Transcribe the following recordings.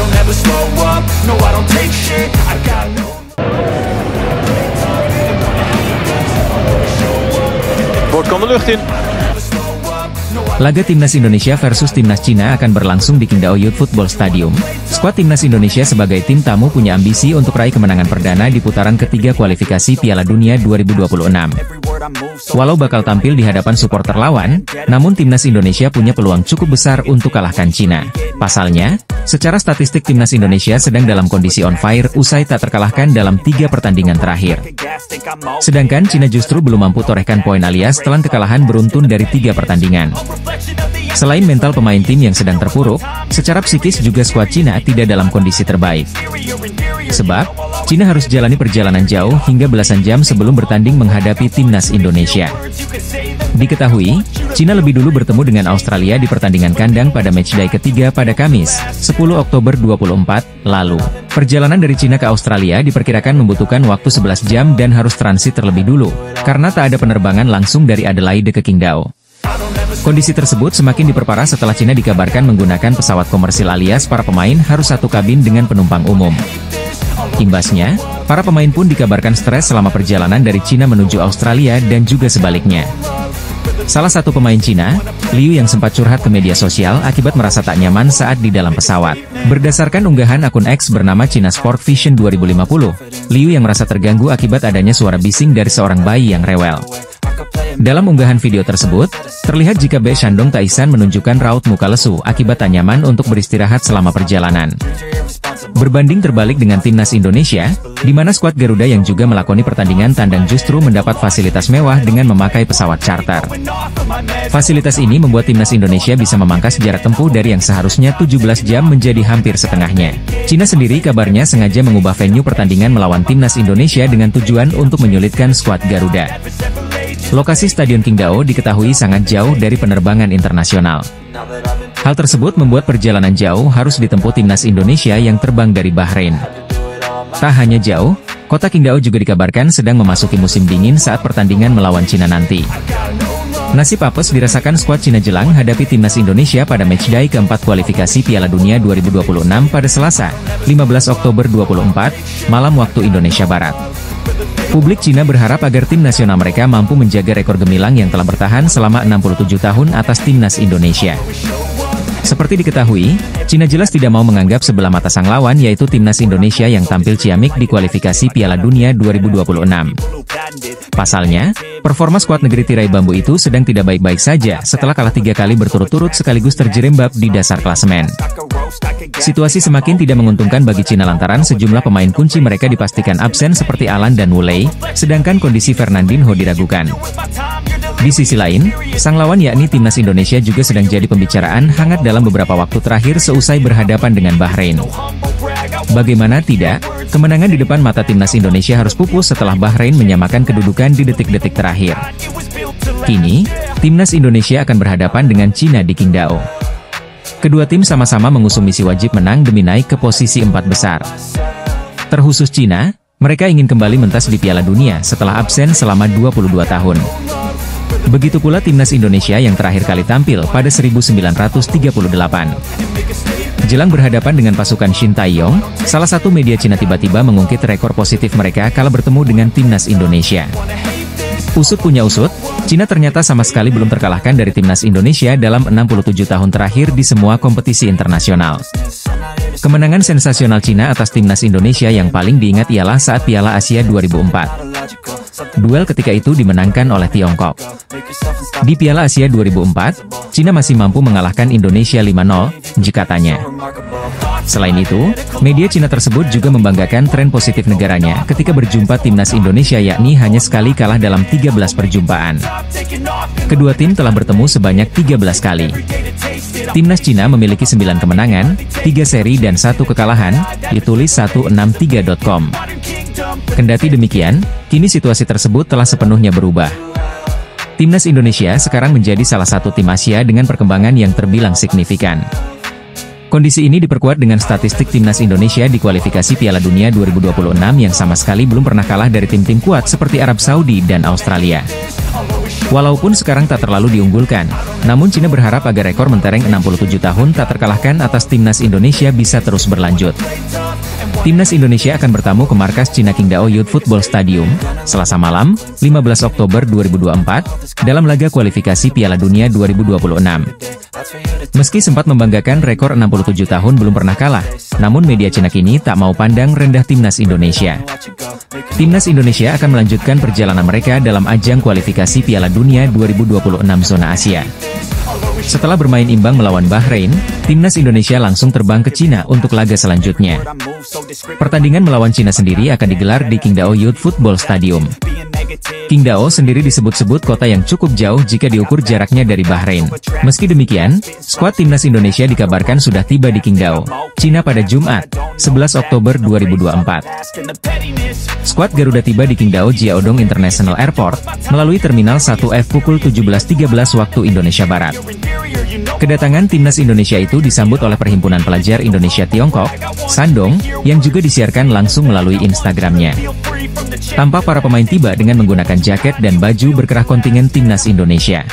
don't ever slow up, no I don't take shit, I got no. Bord kan de lucht in. Laga Timnas Indonesia versus Timnas Cina akan berlangsung di Qingdao Youth Football Stadium. Skuad Timnas Indonesia sebagai tim tamu punya ambisi untuk raih kemenangan perdana di putaran ketiga kualifikasi Piala Dunia 2026. Walau bakal tampil di hadapan supporter lawan, namun Timnas Indonesia punya peluang cukup besar untuk kalahkan Cina. Pasalnya, secara statistik Timnas Indonesia sedang dalam kondisi on fire usai tak terkalahkan dalam 3 pertandingan terakhir. Sedangkan Cina justru belum mampu torehkan poin alias telan kekalahan beruntun dari 3 pertandingan. Selain mental pemain tim yang sedang terpuruk, secara psikis juga skuad Cina tidak dalam kondisi terbaik. Sebab, Cina harus jalani perjalanan jauh hingga belasan jam sebelum bertanding menghadapi Timnas Indonesia. Diketahui, Cina lebih dulu bertemu dengan Australia di pertandingan kandang pada matchday ketiga pada Kamis, 10 Oktober 2024, lalu. Perjalanan dari Cina ke Australia diperkirakan membutuhkan waktu 11 jam dan harus transit terlebih dulu, karena tak ada penerbangan langsung dari Adelaide ke Qingdao. Kondisi tersebut semakin diperparah setelah Cina dikabarkan menggunakan pesawat komersil alias para pemain harus satu kabin dengan penumpang umum. Imbasnya, para pemain pun dikabarkan stres selama perjalanan dari Cina menuju Australia dan juga sebaliknya. Salah satu pemain Cina, Liu yang sempat curhat ke media sosial akibat merasa tak nyaman saat di dalam pesawat. Berdasarkan unggahan akun X bernama China Sport Vision 2050, Liu yang merasa terganggu akibat adanya suara bising dari seorang bayi yang rewel. Dalam unggahan video tersebut, terlihat jika Be Shandong Taisan menunjukkan raut muka lesu akibat tak nyaman untuk beristirahat selama perjalanan. Berbanding terbalik dengan Timnas Indonesia, di mana skuad Garuda yang juga melakoni pertandingan tandang justru mendapat fasilitas mewah dengan memakai pesawat charter. Fasilitas ini membuat Timnas Indonesia bisa memangkas jarak tempuh dari yang seharusnya 17 jam menjadi hampir setengahnya. Cina sendiri kabarnya sengaja mengubah venue pertandingan melawan Timnas Indonesia dengan tujuan untuk menyulitkan skuad Garuda. Lokasi Stadion Qingdao diketahui sangat jauh dari penerbangan internasional. Hal tersebut membuat perjalanan jauh harus ditempuh Timnas Indonesia yang terbang dari Bahrain. Tak hanya jauh, kota Qingdao juga dikabarkan sedang memasuki musim dingin saat pertandingan melawan Cina nanti. Nasib apes dirasakan skuad Cina jelang hadapi Timnas Indonesia pada matchday keempat kualifikasi Piala Dunia 2026 pada Selasa, 15 Oktober 2024, malam waktu Indonesia Barat. Publik Cina berharap agar tim nasional mereka mampu menjaga rekor gemilang yang telah bertahan selama 67 tahun atas Timnas Indonesia. Seperti diketahui, Cina jelas tidak mau menganggap sebelah mata sang lawan yaitu Timnas Indonesia yang tampil ciamik di kualifikasi Piala Dunia 2026. Pasalnya, performa skuad negeri tirai bambu itu sedang tidak baik-baik saja setelah kalah 3 kali berturut-turut sekaligus terjerembab di dasar klasemen. Situasi semakin tidak menguntungkan bagi Cina lantaran sejumlah pemain kunci mereka dipastikan absen seperti Alan dan Wu Lei, sedangkan kondisi Fernandinho diragukan. Di sisi lain, sang lawan yakni Timnas Indonesia juga sedang jadi pembicaraan hangat dalam beberapa waktu terakhir seusai berhadapan dengan Bahrain. Bagaimana tidak, kemenangan di depan mata Timnas Indonesia harus pupus setelah Bahrain menyamakan kedudukan di detik-detik terakhir. Kini, Timnas Indonesia akan berhadapan dengan Cina di Qingdao. Kedua tim sama-sama mengusung misi wajib menang demi naik ke posisi 4 besar. Terkhusus Cina, mereka ingin kembali mentas di Piala Dunia setelah absen selama 22 tahun. Begitu pula Timnas Indonesia yang terakhir kali tampil pada 1938. Jelang berhadapan dengan pasukan Shin Tae-yong, salah satu media Cina tiba-tiba mengungkit rekor positif mereka kala bertemu dengan Timnas Indonesia. Usut punya usut, Cina ternyata sama sekali belum terkalahkan dari Timnas Indonesia dalam 67 tahun terakhir di semua kompetisi internasional. Kemenangan sensasional Cina atas Timnas Indonesia yang paling diingat ialah saat Piala Asia 2004. Duel ketika itu dimenangkan oleh Tiongkok. Di Piala Asia 2004, Cina masih mampu mengalahkan Indonesia 5-0, katanya. Selain itu, media Cina tersebut juga membanggakan tren positif negaranya ketika berjumpa Timnas Indonesia yakni hanya sekali kalah dalam 13 perjumpaan. Kedua tim telah bertemu sebanyak 13 kali. Timnas Cina memiliki 9 kemenangan, 3 seri dan 1 kekalahan, ditulis 163.com. Kendati demikian, kini situasi tersebut telah sepenuhnya berubah. Timnas Indonesia sekarang menjadi salah satu tim Asia dengan perkembangan yang terbilang signifikan. Kondisi ini diperkuat dengan statistik Timnas Indonesia di kualifikasi Piala Dunia 2026 yang sama sekali belum pernah kalah dari tim-tim kuat seperti Arab Saudi dan Australia. Walaupun sekarang tak terlalu diunggulkan, namun Cina berharap agar rekor mentereng 67 tahun tak terkalahkan atas timnas Indonesia bisa terus berlanjut. Timnas Indonesia akan bertamu ke markas Cina Qingdao Youth Football Stadium, Selasa malam, 15 Oktober 2024, dalam laga kualifikasi Piala Dunia 2026. Meski sempat membanggakan rekor 67 tahun belum pernah kalah, namun media Cina kini tak mau pandang rendah timnas Indonesia. Timnas Indonesia akan melanjutkan perjalanan mereka dalam ajang kualifikasi Piala Dunia 2026 zona Asia. Setelah bermain imbang melawan Bahrain, timnas Indonesia langsung terbang ke Cina untuk laga selanjutnya. Pertandingan melawan Cina sendiri akan digelar di Qingdao Youth Football Stadium. Qingdao sendiri disebut-sebut kota yang cukup jauh jika diukur jaraknya dari Bahrain. Meski demikian, skuad timnas Indonesia dikabarkan sudah tiba di Qingdao, Cina pada Jumat, 11 Oktober 2024. Skuad Garuda tiba di Qingdao Jiaodong International Airport, melalui Terminal 1F pukul 17.13 waktu Indonesia Barat. Kedatangan timnas Indonesia itu disambut oleh Perhimpunan Pelajar Indonesia Tiongkok, Shandong, yang juga disiarkan langsung melalui Instagramnya. Tampak para pemain tiba dengan menggunakan jaket dan baju berkerah kontingen timnas Indonesia.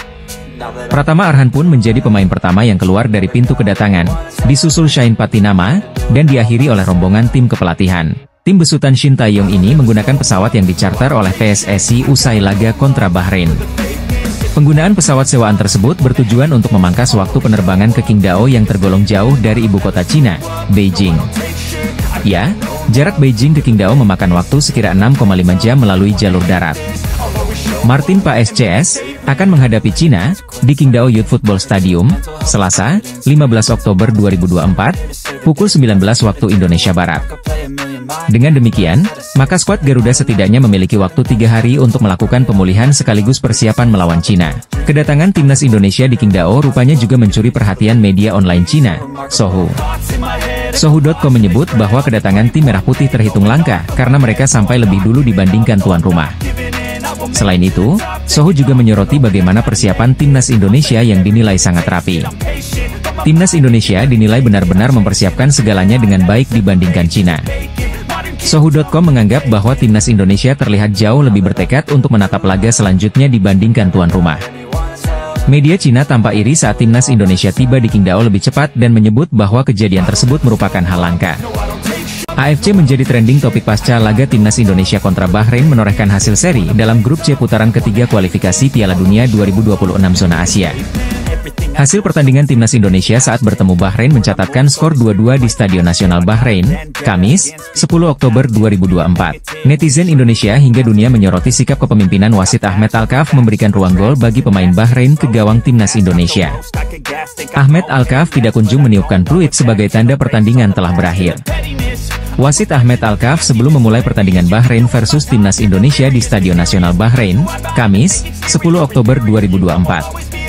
Pratama Arhan pun menjadi pemain pertama yang keluar dari pintu kedatangan, disusul Shane Patinama, dan diakhiri oleh rombongan tim kepelatihan. Tim besutan Shin Taeyong ini menggunakan pesawat yang dicarter oleh PSSI usai laga kontra Bahrain. Penggunaan pesawat sewaan tersebut bertujuan untuk memangkas waktu penerbangan ke Qingdao yang tergolong jauh dari ibu kota Cina, Beijing. Ya, jarak Beijing ke Qingdao memakan waktu sekira 6,5 jam melalui jalur darat. Martin PSCS akan menghadapi Cina di Qingdao Youth Football Stadium, Selasa, 15 Oktober 2024, pukul 19 waktu Indonesia Barat. Dengan demikian, maka skuad Garuda setidaknya memiliki waktu 3 hari untuk melakukan pemulihan sekaligus persiapan melawan Cina. Kedatangan timnas Indonesia di Qingdao rupanya juga mencuri perhatian media online Cina, Sohu. Sohu.com menyebut bahwa kedatangan tim merah putih terhitung langka karena mereka sampai lebih dulu dibandingkan tuan rumah. Selain itu, Sohu juga menyoroti bagaimana persiapan timnas Indonesia yang dinilai sangat rapi. Timnas Indonesia dinilai benar-benar mempersiapkan segalanya dengan baik dibandingkan Cina. Sohu.com menganggap bahwa timnas Indonesia terlihat jauh lebih bertekad untuk menatap laga selanjutnya dibandingkan tuan rumah. Media Cina tampak iri saat timnas Indonesia tiba di Qingdao lebih cepat dan menyebut bahwa kejadian tersebut merupakan hal langka. AFC menjadi trending topik pasca laga timnas Indonesia kontra Bahrain menorehkan hasil seri dalam grup C putaran ketiga kualifikasi Piala Dunia 2026 zona Asia. Hasil pertandingan timnas Indonesia saat bertemu Bahrain mencatatkan skor 2-2 di Stadion Nasional Bahrain, Kamis, 10 Oktober 2024. Netizen Indonesia hingga dunia menyoroti sikap kepemimpinan wasit Ahmed Alkaf memberikan ruang gol bagi pemain Bahrain ke gawang timnas Indonesia. Ahmed Alkaf tidak kunjung meniupkan peluit sebagai tanda pertandingan telah berakhir. Wasit Ahmed Alkaf sebelum memulai pertandingan Bahrain versus timnas Indonesia di Stadion Nasional Bahrain, Kamis, 10 Oktober 2024.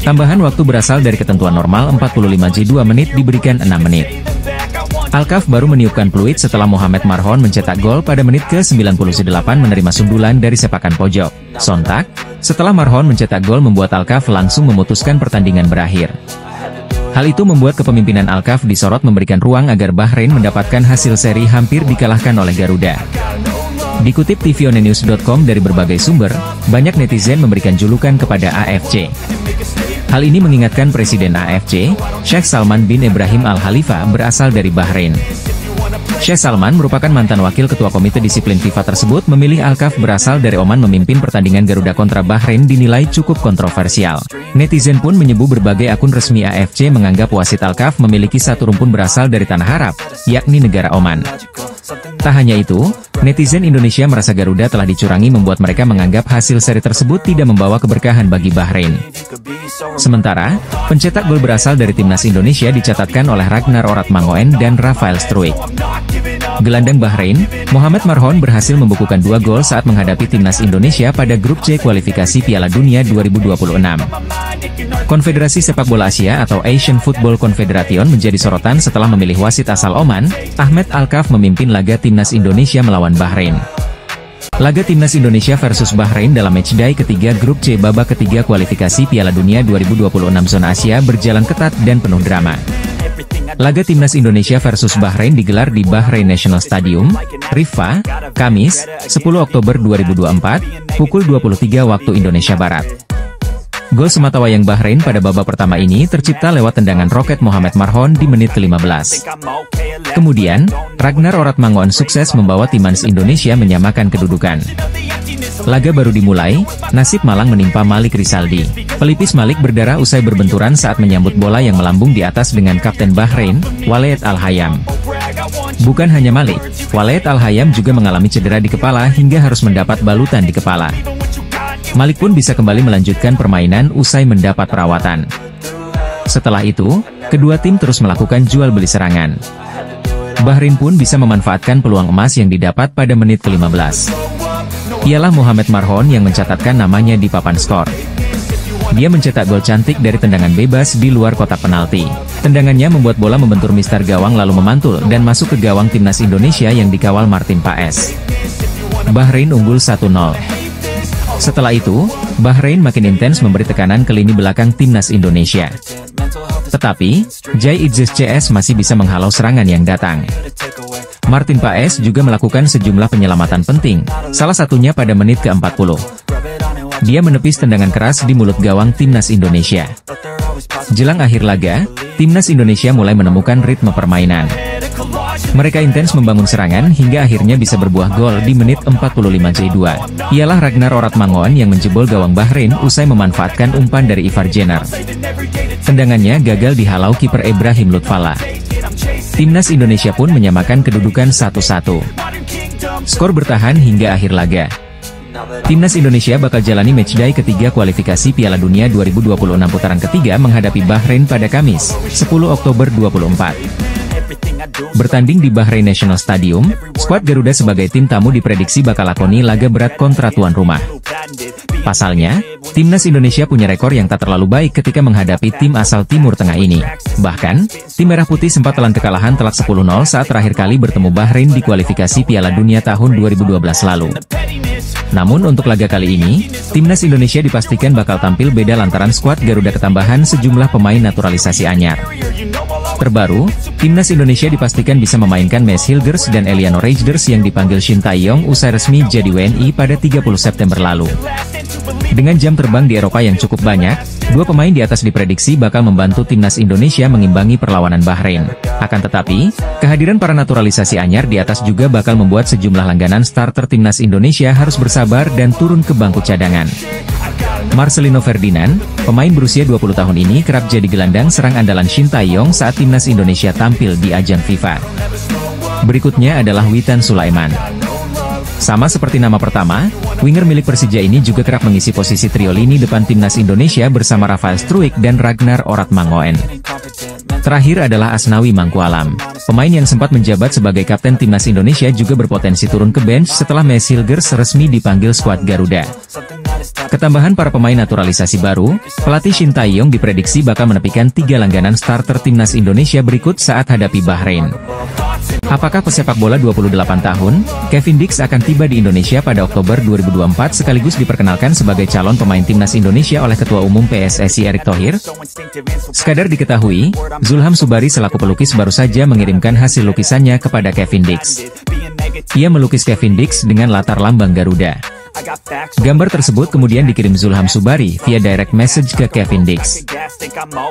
Tambahan waktu berasal dari ketentuan normal 45J2 menit diberikan 6 menit. Alkaf baru meniupkan peluit setelah Mohamed Marhon mencetak gol pada menit ke-98 menerima sundulan dari sepakan pojok. Sontak, setelah Marhon mencetak gol membuat Alkaf langsung memutuskan pertandingan berakhir. Hal itu membuat kepemimpinan Alkaf disorot memberikan ruang agar Bahrain mendapatkan hasil seri hampir dikalahkan oleh Garuda. Dikutip tvonnews.com dari berbagai sumber, banyak netizen memberikan julukan kepada AFC. Hal ini mengingatkan Presiden AFC, Sheikh Salman bin Ibrahim Al Khalifa berasal dari Bahrain. Sheikh Salman merupakan mantan wakil ketua komite disiplin FIFA tersebut memilih Alkaf berasal dari Oman memimpin pertandingan Garuda kontra Bahrain dinilai cukup kontroversial. Netizen pun menyebut berbagai akun resmi AFC menganggap wasit Alkaf memiliki satu rumpun berasal dari tanah Arab, yakni negara Oman. Tak hanya itu, netizen Indonesia merasa Garuda telah dicurangi membuat mereka menganggap hasil seri tersebut tidak membawa keberkahan bagi Bahrain. Sementara, pencetak gol berasal dari timnas Indonesia dicatatkan oleh Ragnar Oratmangoen dan Rafael Struijk. Gelandang Bahrain, Mohamed Marhon berhasil membukukan 2 gol saat menghadapi timnas Indonesia pada grup C kualifikasi Piala Dunia 2026. Konfederasi Sepak Bola Asia atau Asian Football Confederation menjadi sorotan setelah memilih wasit asal Oman, Ahmed Alkaf memimpin laga timnas Indonesia melawan Bahrain. Laga timnas Indonesia versus Bahrain dalam matchday ketiga grup C babak ketiga kualifikasi Piala Dunia 2026 zona Asia berjalan ketat dan penuh drama. Laga Timnas Indonesia versus Bahrain digelar di Bahrain National Stadium, Riffa, Kamis, 10 Oktober 2024, pukul 23 waktu Indonesia Barat. Gol sematawayang Bahrain pada babak pertama ini tercipta lewat tendangan roket Mohamed Marhon di menit ke-15. Kemudian, Ragnar Oratmangoen sukses membawa timnas Indonesia menyamakan kedudukan. Laga baru dimulai, nasib malang menimpa Malik Rizaldi. Pelipis Malik berdarah usai berbenturan saat menyambut bola yang melambung di atas dengan kapten Bahrain, Waleed Al-Hayam. Bukan hanya Malik, Waleed Al-Hayam juga mengalami cedera di kepala hingga harus mendapat balutan di kepala. Malik pun bisa kembali melanjutkan permainan usai mendapat perawatan. Setelah itu, kedua tim terus melakukan jual beli serangan. Bahrain pun bisa memanfaatkan peluang emas yang didapat pada menit ke-15. Ialah Mohamed Marhon yang mencatatkan namanya di papan skor. Dia mencetak gol cantik dari tendangan bebas di luar kotak penalti. Tendangannya membuat bola membentur mister gawang lalu memantul dan masuk ke gawang timnas Indonesia yang dikawal Martin Paes. Bahrain unggul 1-0. Setelah itu, Bahrain makin intens memberi tekanan ke lini belakang timnas Indonesia. Tetapi, Jai Idzes CS masih bisa menghalau serangan yang datang. Martin Paes juga melakukan sejumlah penyelamatan penting, salah satunya pada menit ke-40. Dia menepis tendangan keras di mulut gawang timnas Indonesia. Jelang akhir laga, timnas Indonesia mulai menemukan ritme permainan. Mereka intens membangun serangan hingga akhirnya bisa berbuah gol di menit 45 J2. Ialah Ragnar Oratmangoen yang menjebol gawang Bahrain usai memanfaatkan umpan dari Ivar Jenner. Tendangannya gagal dihalau kiper Ibrahim Lutfalla. Timnas Indonesia pun menyamakan kedudukan 1-1. Skor bertahan hingga akhir laga. Timnas Indonesia bakal jalani matchday ketiga kualifikasi Piala Dunia 2026 putaran ketiga menghadapi Bahrain pada Kamis, 10 Oktober 2024. Bertanding di Bahrain National Stadium, skuad Garuda sebagai tim tamu diprediksi bakal lakoni laga berat kontra tuan rumah. Pasalnya, timnas Indonesia punya rekor yang tak terlalu baik ketika menghadapi tim asal Timur Tengah ini. Bahkan, tim Merah Putih sempat telan kekalahan telak 10-0 saat terakhir kali bertemu Bahrain di kualifikasi Piala Dunia tahun 2012 lalu. Namun untuk laga kali ini, timnas Indonesia dipastikan bakal tampil beda lantaran skuad Garuda ketambahan sejumlah pemain naturalisasi anyar. Terbaru, timnas Indonesia dipastikan bisa memainkan Maes Hilgers dan Eliano Reijers yang dipanggil Shin Tae-yong usai resmi jadi WNI pada 30 September lalu. Dengan jam terbang di Eropa yang cukup banyak, dua pemain di atas diprediksi bakal membantu timnas Indonesia mengimbangi perlawanan Bahrain. Akan tetapi, kehadiran para naturalisasi anyar di atas juga bakal membuat sejumlah langganan starter timnas Indonesia harus bersabar dan turun ke bangku cadangan. Marcelino Ferdinand, pemain berusia 20 tahun ini kerap jadi gelandang serang andalan Shin Tae-yong saat timnas Indonesia tampil di ajang FIFA. Berikutnya adalah Witan Sulaiman. Sama seperti nama pertama, winger milik Persija ini juga kerap mengisi posisi trio lini depan timnas Indonesia bersama Rafael Struijk dan Ragnar Oratmangoen. Terakhir adalah Asnawi Mangkualam. Pemain yang sempat menjabat sebagai kapten timnas Indonesia juga berpotensi turun ke bench setelah Maes Hilgers resmi dipanggil skuad Garuda. Ketambahan para pemain naturalisasi baru, pelatih Shin Tae-yong diprediksi bakal menepikan 3 langganan starter timnas Indonesia berikut saat hadapi Bahrain. Apakah pesepak bola 28 tahun, Kevin Dix akan tiba di Indonesia pada Oktober 2024 sekaligus diperkenalkan sebagai calon pemain timnas Indonesia oleh Ketua Umum PSSI Erick Thohir? Sekadar diketahui, Zulham Subari selaku pelukis baru saja mengirimkan hasil lukisannya kepada Kevin Dix. Ia melukis Kevin Dix dengan latar lambang Garuda. Gambar tersebut kemudian dikirim Zulham Subari via direct message ke Kevin Dix.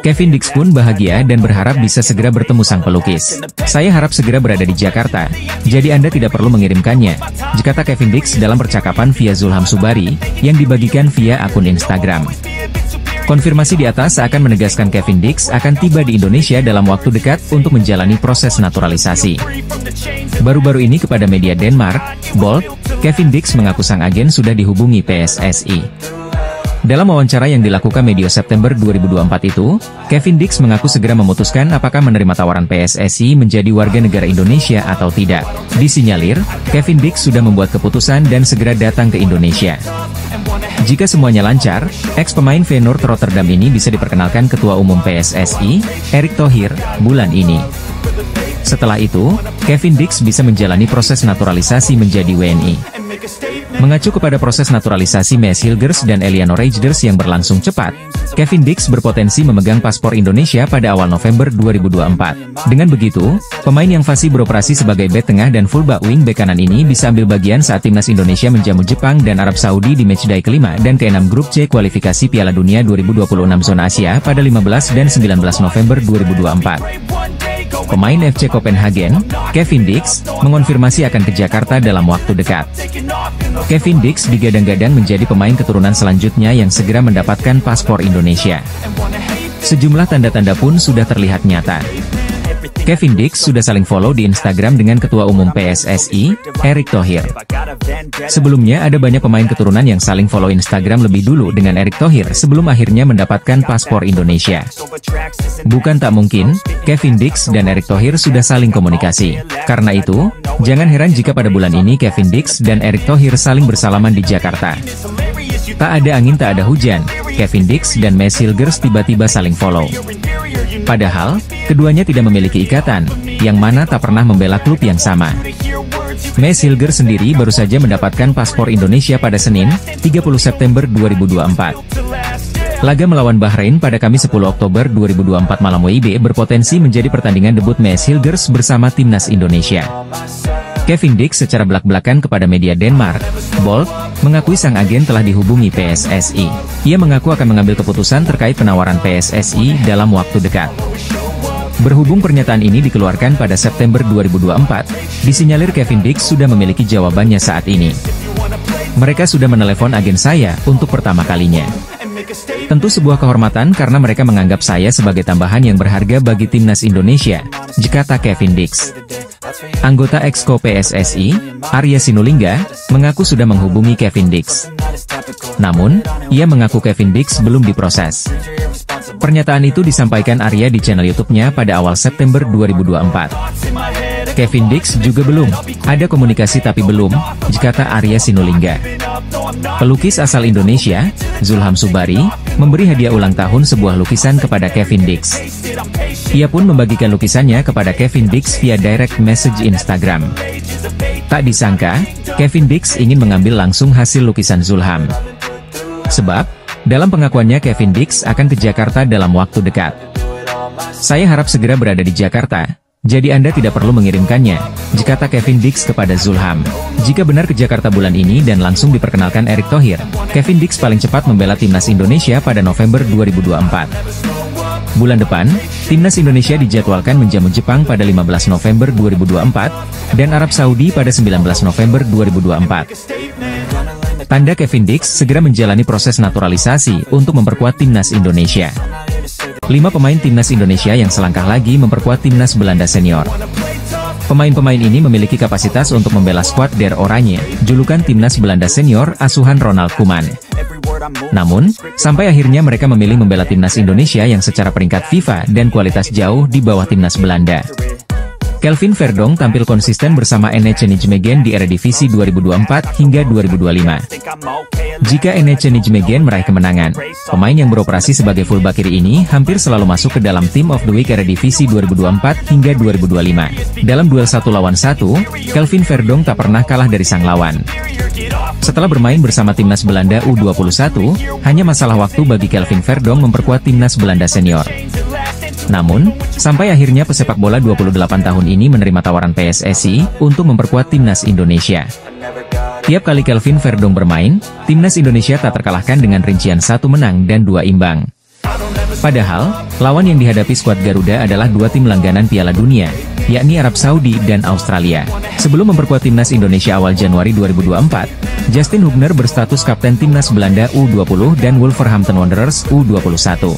Kevin Dix pun bahagia dan berharap bisa segera bertemu sang pelukis. "Saya harap segera berada di Jakarta, jadi Anda tidak perlu mengirimkannya," kata Kevin Dix dalam percakapan via Zulham Subari, yang dibagikan via akun Instagram. Konfirmasi di atas akan menegaskan Kevin Dix akan tiba di Indonesia dalam waktu dekat untuk menjalani proses naturalisasi. Baru-baru ini kepada media Denmark, Bold, Kevin Dix mengaku sang agen sudah dihubungi PSSI. Dalam wawancara yang dilakukan medio September 2024 itu, Kevin Dix mengaku segera memutuskan apakah menerima tawaran PSSI menjadi warga negara Indonesia atau tidak. Disinyalir, Kevin Dix sudah membuat keputusan dan segera datang ke Indonesia. Jika semuanya lancar, ex-pemain Feyenoord Rotterdam ini bisa diperkenalkan Ketua Umum PSSI, Erick Thohir, bulan ini. Setelah itu, Kevin Dix bisa menjalani proses naturalisasi menjadi WNI. Mengacu kepada proses naturalisasi Maes Hilgers dan Eliano Reijers yang berlangsung cepat, Kevin Dix berpotensi memegang paspor Indonesia pada awal November 2024. Dengan begitu, pemain yang fasih beroperasi sebagai bek tengah dan fullback wing-bek kanan ini bisa ambil bagian saat timnas Indonesia menjamu Jepang dan Arab Saudi di matchday kelima dan keenam grup C kualifikasi Piala Dunia 2026 zona Asia pada 15 dan 19 November 2024. Pemain FC Copenhagen, Kevin Dix, mengonfirmasi akan ke Jakarta dalam waktu dekat. Kevin Dix digadang-gadang menjadi pemain keturunan selanjutnya yang segera mendapatkan paspor Indonesia. Sejumlah tanda-tanda pun sudah terlihat nyata. Kevin Dix sudah saling follow di Instagram dengan Ketua Umum PSSI, Erick Thohir. Sebelumnya ada banyak pemain keturunan yang saling follow Instagram lebih dulu dengan Erick Thohir sebelum akhirnya mendapatkan paspor Indonesia. Bukan tak mungkin, Kevin Dix dan Erick Thohir sudah saling komunikasi. Karena itu, jangan heran jika pada bulan ini Kevin Dix dan Erick Thohir saling bersalaman di Jakarta. Tak ada angin tak ada hujan, Kevin Dix dan Maes Hilgers tiba-tiba saling follow. Padahal, keduanya tidak memiliki ikatan, yang mana tak pernah membela klub yang sama. Maes Hilgers sendiri baru saja mendapatkan paspor Indonesia pada Senin, 30 September 2024. Laga melawan Bahrain pada Kamis 10 Oktober 2024 malam WIB berpotensi menjadi pertandingan debut Maes Hilgers bersama timnas Indonesia. Kevin Dix secara belak-belakan kepada media Denmark, Bold, mengakui sang agen telah dihubungi PSSI. Ia mengaku akan mengambil keputusan terkait penawaran PSSI dalam waktu dekat. Berhubung pernyataan ini dikeluarkan pada September 2024, disinyalir Kevin Dix sudah memiliki jawabannya saat ini. Mereka sudah menelepon agen saya untuk pertama kalinya. Tentu sebuah kehormatan karena mereka menganggap saya sebagai tambahan yang berharga bagi timnas Indonesia, kata Kevin Dix. Anggota Exco PSSI, Arya Sinulinga, mengaku sudah menghubungi Kevin Dix. Namun, ia mengaku Kevin Dix belum diproses. Pernyataan itu disampaikan Arya di channel YouTube-nya pada awal September 2024. Kevin Dix juga belum, ada komunikasi tapi belum, kata Arya Sinulinga. Pelukis asal Indonesia, Zulham Subari, memberi hadiah ulang tahun sebuah lukisan kepada Kevin Dix. Ia pun membagikan lukisannya kepada Kevin Dix via direct message Instagram. Tak disangka, Kevin Dix ingin mengambil langsung hasil lukisan Zulham. Sebab, dalam pengakuannya Kevin Dix akan ke Jakarta dalam waktu dekat. Saya harap segera berada di Jakarta, jadi Anda tidak perlu mengirimkannya, kata Kevin Dix kepada Zulham. Jika benar ke Jakarta bulan ini dan langsung diperkenalkan Erick Thohir, Kevin Dix paling cepat membela timnas Indonesia pada November 2024. Bulan depan, timnas Indonesia dijadwalkan menjamu Jepang pada 15 November 2024, dan Arab Saudi pada 19 November 2024. Tanda Kevin Dix segera menjalani proses naturalisasi untuk memperkuat timnas Indonesia. 5 pemain timnas Indonesia yang selangkah lagi memperkuat timnas Belanda senior. Pemain-pemain ini memiliki kapasitas untuk membela skuad Der Oranje, julukan timnas Belanda senior asuhan Ronald Koeman. Namun, sampai akhirnya mereka memilih membela timnas Indonesia yang secara peringkat FIFA dan kualitas jauh di bawah timnas Belanda. Kelvin Verdonk tampil konsisten bersama NEC Nijmegen di Eredivisie 2024 hingga 2025. Jika NEC Nijmegen meraih kemenangan, pemain yang beroperasi sebagai fullback kiri ini hampir selalu masuk ke dalam Team of the Week Eredivisie 2024 hingga 2025. Dalam duel 1 lawan 1, Kelvin Verdonk tak pernah kalah dari sang lawan. Setelah bermain bersama timnas Belanda U21, hanya masalah waktu bagi Kelvin Verdonk memperkuat timnas Belanda senior. Namun, sampai akhirnya pesepak bola 28 tahun ini menerima tawaran PSSI untuk memperkuat timnas Indonesia. Tiap kali Kelvin Verdonk bermain, timnas Indonesia tak terkalahkan dengan rincian 1 menang dan 2 imbang. Padahal, lawan yang dihadapi skuad Garuda adalah 2 tim langganan Piala Dunia, yakni Arab Saudi dan Australia. Sebelum memperkuat timnas Indonesia awal Januari 2024, Justin Hubner berstatus kapten timnas Belanda U20 dan Wolverhampton Wanderers U21.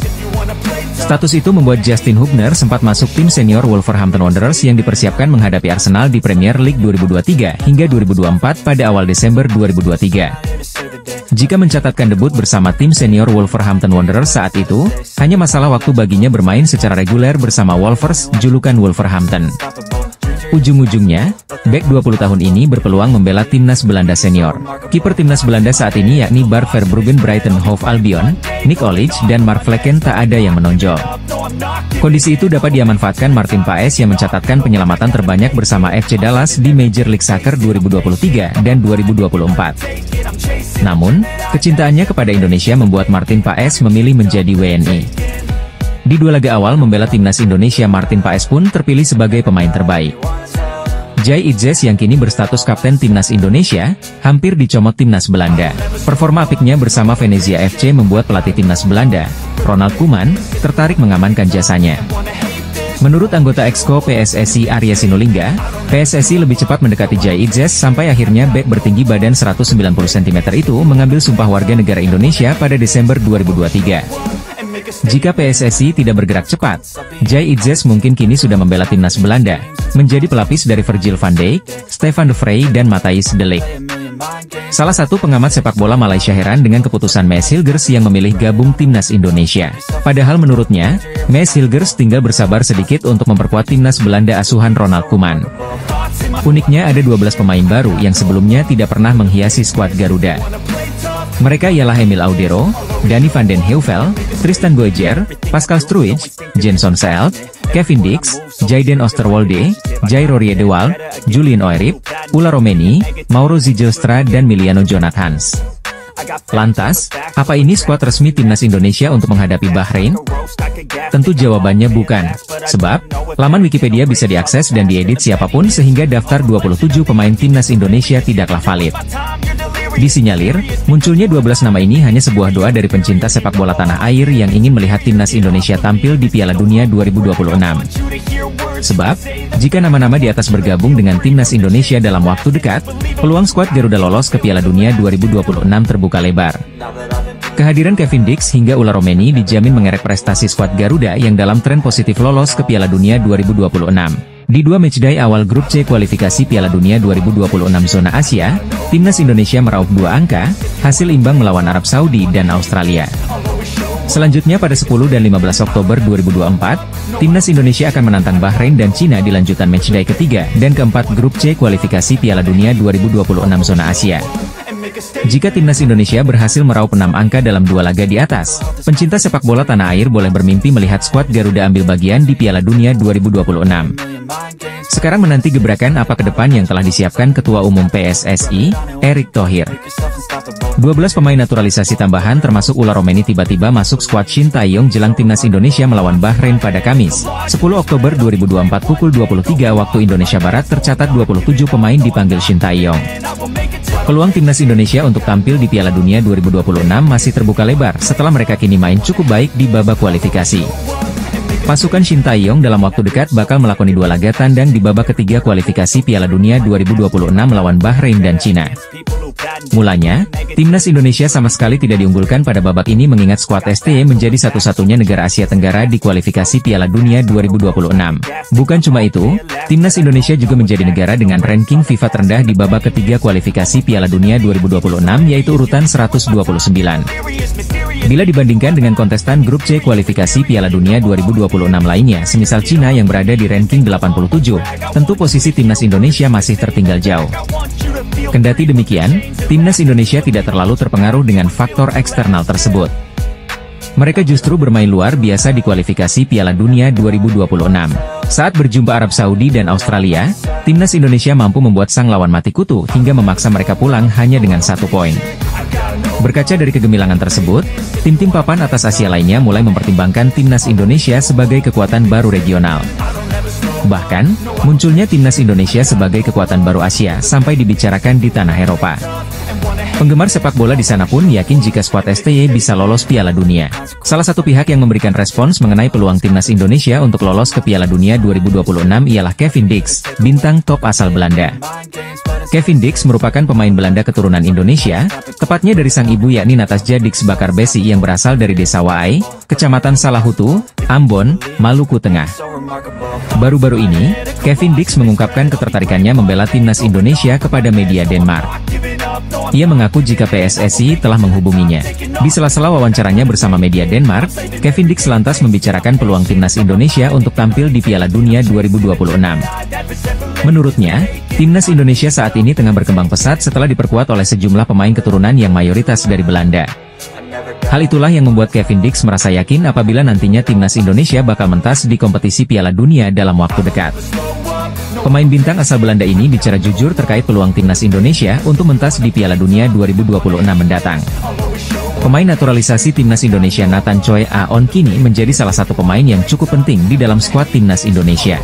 Status itu membuat Justin Hubner sempat masuk tim senior Wolverhampton Wanderers yang dipersiapkan menghadapi Arsenal di Premier League 2023 hingga 2024 pada awal Desember 2023. Jika mencatatkan debut bersama tim senior Wolverhampton Wanderers saat itu, hanya masalah waktu baginya bermain secara reguler bersama Wolvers, julukan Wolverhampton. Ujung-ujungnya, bek 20 tahun ini berpeluang membela timnas Belanda senior. Kiper timnas Belanda saat ini yakni Bart Verbruggen Brighton Hove Albion, Nick Olic dan Mark Vlekken tak ada yang menonjol. Kondisi itu dapat dimanfaatkan Martin Paes yang mencatatkan penyelamatan terbanyak bersama FC Dallas di Major League Soccer 2023 dan 2024. Namun, kecintaannya kepada Indonesia membuat Martin Paes memilih menjadi WNI. Di 2 laga awal membela timnas Indonesia, Martin Paes pun terpilih sebagai pemain terbaik. Jai Itzes yang kini berstatus kapten timnas Indonesia, hampir dicomot timnas Belanda. Performa apiknya bersama Venezia FC membuat pelatih timnas Belanda, Ronald Koeman, tertarik mengamankan jasanya. Menurut anggota Exco PSSI Arya Sinulinga, PSSI lebih cepat mendekati Jai Itzes sampai akhirnya bek bertinggi badan 190 cm itu mengambil sumpah warga negara Indonesia pada Desember 2023. Jika PSSI tidak bergerak cepat, Jai Itzes mungkin kini sudah membela timnas Belanda, menjadi pelapis dari Virgil van Dijk, Stefan de Vrij dan Matthijs de Ligt. Salah satu pengamat sepak bola Malaysia heran dengan keputusan Maes Hilgers yang memilih gabung timnas Indonesia. Padahal menurutnya, Maes Hilgers tinggal bersabar sedikit untuk memperkuat timnas Belanda asuhan Ronald Koeman. Uniknya ada 12 pemain baru yang sebelumnya tidak pernah menghiasi skuad Garuda. Mereka ialah Emil Audero, Danny van den Heuvel, Tristan Goejer, Pascal Struijk, Jenson Seelt, Kevin Dix, Jayden Oosterwolde, Jai Rorie de Waal, Julian Oerip, Ula Romeni, Mauro Zijelstra dan Miliano Jonathans. Lantas, apa ini skuad resmi timnas Indonesia untuk menghadapi Bahrain? Tentu jawabannya bukan, sebab laman Wikipedia bisa diakses dan diedit siapapun sehingga daftar 27 pemain timnas Indonesia tidaklah valid. Disinyalir, munculnya 12 nama ini hanya sebuah doa dari pencinta sepak bola tanah air yang ingin melihat timnas Indonesia tampil di Piala Dunia 2026. Sebab, jika nama-nama di atas bergabung dengan timnas Indonesia dalam waktu dekat, peluang skuad Garuda lolos ke Piala Dunia 2026 terbuka lebar. Kehadiran Kevin Dix hingga Ula Romeni dijamin mengerek prestasi skuad Garuda yang dalam tren positif lolos ke Piala Dunia 2026. Di 2 matchday awal grup C kualifikasi Piala Dunia 2026 zona Asia, timnas Indonesia meraup 2 angka, hasil imbang melawan Arab Saudi dan Australia. Selanjutnya pada 10 dan 15 Oktober 2024, timnas Indonesia akan menantang Bahrain dan Cina di lanjutan matchday ketiga dan keempat grup C kualifikasi Piala Dunia 2026 zona Asia. Jika timnas Indonesia berhasil meraup 6 angka dalam 2 laga di atas, pencinta sepak bola tanah air boleh bermimpi melihat skuad Garuda ambil bagian di Piala Dunia 2026. Sekarang menanti gebrakan apa ke depan yang telah disiapkan Ketua Umum PSSI, Erick Thohir. 12 pemain naturalisasi tambahan termasuk Ula Romeni tiba-tiba masuk skuad Shin Tae-yong jelang timnas Indonesia melawan Bahrain pada Kamis, 10 Oktober 2024 pukul 23 waktu Indonesia Barat tercatat 27 pemain dipanggil Shin Tae-yong. Peluang timnas Indonesia untuk tampil di Piala Dunia 2026 masih terbuka lebar setelah mereka kini main cukup baik di babak kualifikasi. Pasukan Shin Tae-yong dalam waktu dekat bakal melakoni 2 laga tandang di babak ketiga kualifikasi Piala Dunia 2026 melawan Bahrain dan Cina. Mulanya, timnas Indonesia sama sekali tidak diunggulkan pada babak ini mengingat skuad STY menjadi satu-satunya negara Asia Tenggara di kualifikasi Piala Dunia 2026. Bukan cuma itu, timnas Indonesia juga menjadi negara dengan ranking FIFA terendah di babak ketiga kualifikasi Piala Dunia 2026 yaitu urutan 129. Bila dibandingkan dengan kontestan grup C kualifikasi Piala Dunia 2026 lainnya semisal Cina yang berada di ranking 87, tentu posisi timnas Indonesia masih tertinggal jauh. Kendati demikian, timnas Indonesia tidak terlalu terpengaruh dengan faktor eksternal tersebut. Mereka justru bermain luar biasa di kualifikasi Piala Dunia 2026. Saat berjumpa Arab Saudi dan Australia, timnas Indonesia mampu membuat sang lawan mati kutu hingga memaksa mereka pulang hanya dengan 1 poin. Berkaca dari kegemilangan tersebut, tim-tim papan atas Asia lainnya mulai mempertimbangkan timnas Indonesia sebagai kekuatan baru regional. Bahkan, munculnya timnas Indonesia sebagai kekuatan baru Asia sampai dibicarakan di tanah Eropa. Penggemar sepak bola di sana pun yakin jika skuad STY bisa lolos Piala Dunia. Salah satu pihak yang memberikan respons mengenai peluang timnas Indonesia untuk lolos ke Piala Dunia 2026 ialah Kevin Dix, bintang top asal Belanda. Kevin Dix merupakan pemain Belanda keturunan Indonesia, tepatnya dari sang ibu yakni Natasja Dix Bakar Besi yang berasal dari Desa Waai, Kecamatan Salahutu, Ambon, Maluku Tengah. Baru-baru ini, Kevin Dix mengungkapkan ketertarikannya membela timnas Indonesia kepada media Denmark. Ia mengaku jika PSSI telah menghubunginya. Di sela-sela wawancaranya bersama media Denmark, Kevin Dix lantas membicarakan peluang timnas Indonesia untuk tampil di Piala Dunia 2026. Menurutnya, timnas Indonesia saat ini tengah berkembang pesat setelah diperkuat oleh sejumlah pemain keturunan yang mayoritas dari Belanda. Hal itulah yang membuat Kevin Dix merasa yakin apabila nantinya timnas Indonesia bakal mentas di kompetisi Piala Dunia dalam waktu dekat. Pemain bintang asal Belanda ini bicara jujur terkait peluang timnas Indonesia untuk mentas di Piala Dunia 2026 mendatang. Pemain naturalisasi timnas Indonesia Nathan Choi Aon kini menjadi salah satu pemain yang cukup penting di dalam skuad timnas Indonesia.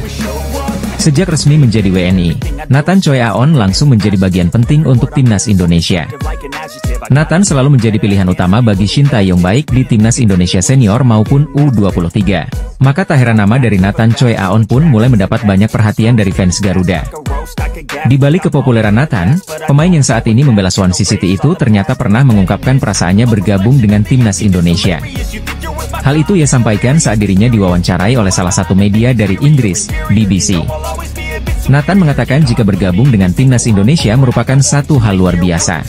Sejak resmi menjadi WNI, Nathan Choi Aon langsung menjadi bagian penting untuk timnas Indonesia. Nathan selalu menjadi pilihan utama bagi Shin Tae-yong baik di timnas Indonesia senior maupun U23. Maka tak heran nama dari Nathan Choi Aon pun mulai mendapat banyak perhatian dari fans Garuda. Di balik kepopuleran Nathan, pemain yang saat ini membela Swansea City itu ternyata pernah mengungkapkan perasaannya bergabung dengan timnas Indonesia. Hal itu ia sampaikan saat dirinya diwawancarai oleh salah satu media dari Inggris, BBC. Nathan mengatakan jika bergabung dengan timnas Indonesia merupakan satu hal luar biasa.